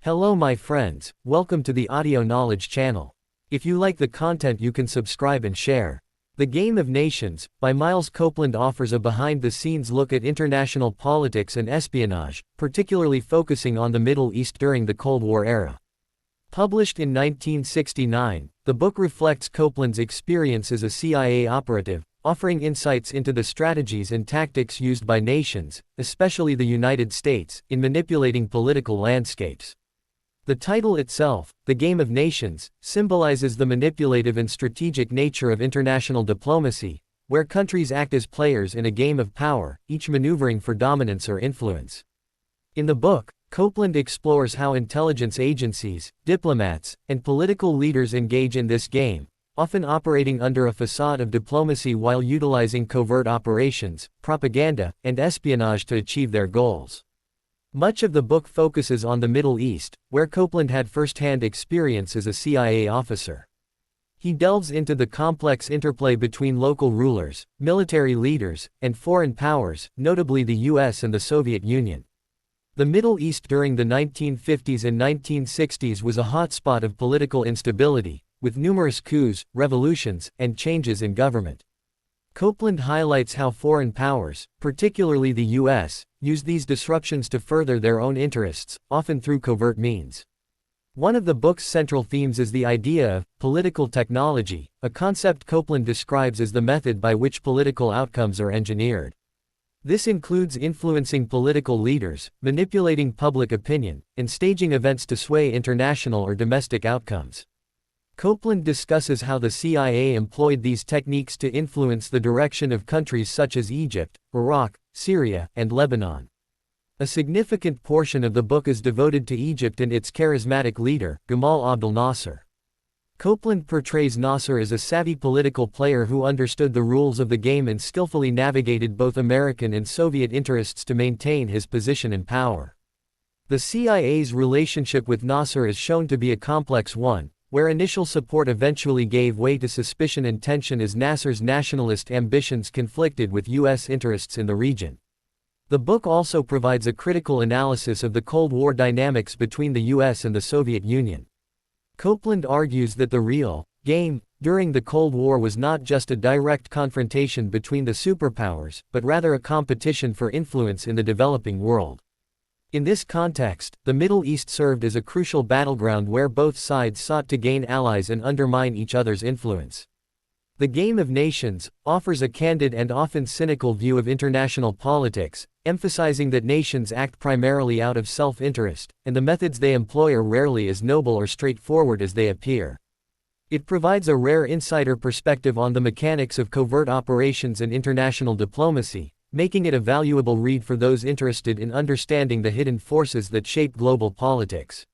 Hello my friends, welcome to the Audio Knowledge channel. If you like the content you can subscribe and share. The Game of Nations, by Miles Copeland offers a behind-the-scenes look at international politics and espionage, particularly focusing on the Middle East during the Cold War era. Published in 1969, the book reflects Copeland's experience as a CIA operative, offering insights into the strategies and tactics used by nations, especially the United States, in manipulating political landscapes. The title itself, The Game of Nations, symbolizes the manipulative and strategic nature of international diplomacy, where countries act as players in a game of power, each maneuvering for dominance or influence. In the book, Copeland explores how intelligence agencies, diplomats, and political leaders engage in this game, often operating under a facade of diplomacy while utilizing covert operations, propaganda, and espionage to achieve their goals. Much of the book focuses on the Middle East, where Copeland had first-hand experience as a CIA officer. He delves into the complex interplay between local rulers, military leaders, and foreign powers, notably the US and the Soviet Union. The Middle East during the 1950s and 1960s was a hotspot of political instability, with numerous coups, revolutions, and changes in government. Copeland highlights how foreign powers, particularly the US, use these disruptions to further their own interests, often through covert means. One of the book's central themes is the idea of political technology, a concept Copeland describes as the method by which political outcomes are engineered. This includes influencing political leaders, manipulating public opinion, and staging events to sway international or domestic outcomes. Copeland discusses how the CIA employed these techniques to influence the direction of countries such as Egypt, Iraq, Syria, and Lebanon. A significant portion of the book is devoted to Egypt and its charismatic leader, Gamal Abdel Nasser. Copeland portrays Nasser as a savvy political player who understood the rules of the game and skillfully navigated both American and Soviet interests to maintain his position in power. The CIA's relationship with Nasser is shown to be a complex one, where initial support eventually gave way to suspicion and tension as Nasser's nationalist ambitions conflicted with U.S. interests in the region. The book also provides a critical analysis of the Cold War dynamics between the U.S. and the Soviet Union. Copeland argues that the real game during the Cold War was not just a direct confrontation between the superpowers, but rather a competition for influence in the developing world. In this context, the Middle East served as a crucial battleground where both sides sought to gain allies and undermine each other's influence. The Game of Nations offers a candid and often cynical view of international politics, emphasizing that nations act primarily out of self-interest, and the methods they employ are rarely as noble or straightforward as they appear. It provides a rare insider perspective on the mechanics of covert operations and international diplomacy, making it a valuable read for those interested in understanding the hidden forces that shape global politics.